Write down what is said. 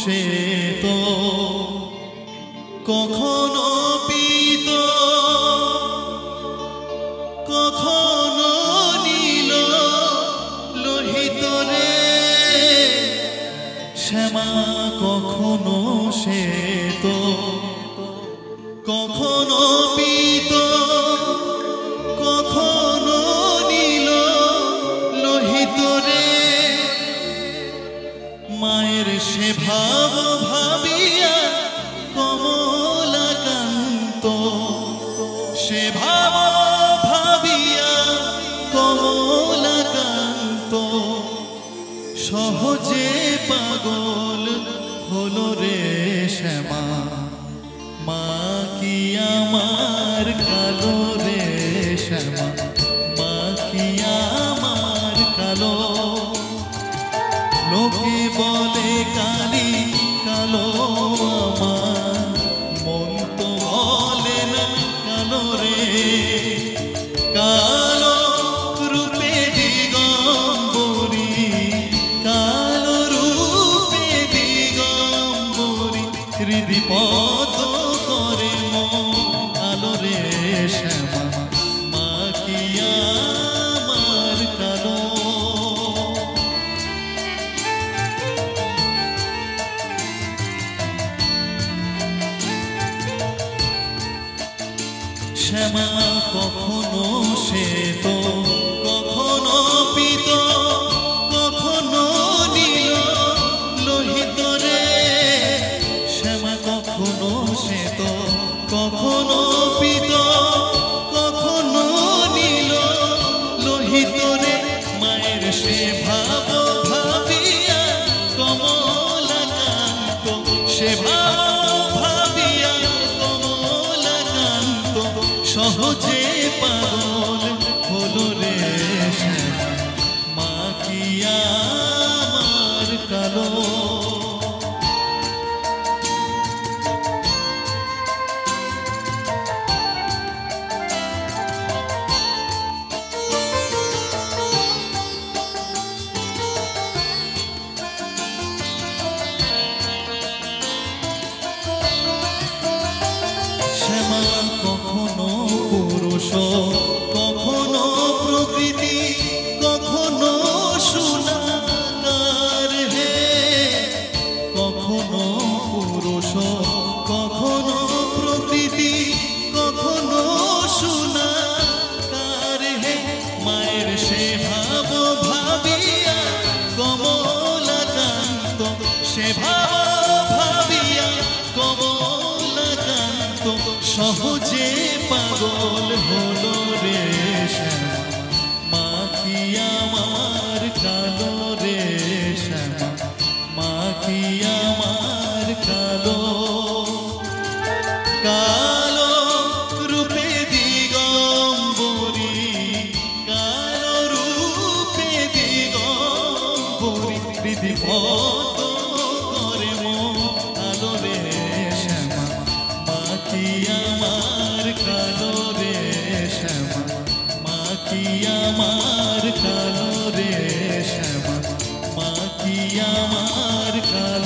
সে তো কখনো পিত কখনো নীল লোহিত রে শ্যামা কখনো সে তো কখনো পিত কখনো নীল লোহিত রে মায়ের সে ভাব ভাবিয়া কমলাকান্ত সে ভাব ভাবিয়া কমলাকান্ত সহজে পাগল হলো রে শ্যামা মা কি আমার কালো রে শ্যামা মা কি আমার কালো লোকে বলে কালি কালো আমার মন তো বলে না কালো রে কালো রূপে দিগম্বরী কালো রূপে দিগম্বরী হৃদিপদ করে মন কালো রে শ্যামা মা কি আমার কালো শ্যামা কখনো সে তো কখনো পিত কখনো নীল লোহিত রে শ্যামা কখনো সে তো কখনো পিত কখনো নীল লোহিত রে মায়ের সে ভাব ভাবিয়া কমলাকান্ত সে ভাব ভাবিয়া কমলাকান্ত সহজে পাগল হলো রে শ্যামা মা কি আমার কালো শ্যামা কখনো পুরুষ কখনো প্রকৃতি কখনো সোনার হে কখনো পুরুষ কখনো প্রকৃতি কখনো সোনার হে মায়ের সে ভাব ভাবিয়া কমলাকান্ত সে ভাব ভাবিয়া কমলাকান্ত সহজে পাগল হলো রে শ্যামা মা কি আমার কালো রে শ্যামা মা কি আমার কালো কালো রূপে দিগম্বরী কালো রূপে দিগম্বরী হৃদিপদ করে মন কালো রে শ্যামা মা কি আমার কালো রে শ্যামা মা কি আমার কালো রে শ্যামা মা কি আমার কালো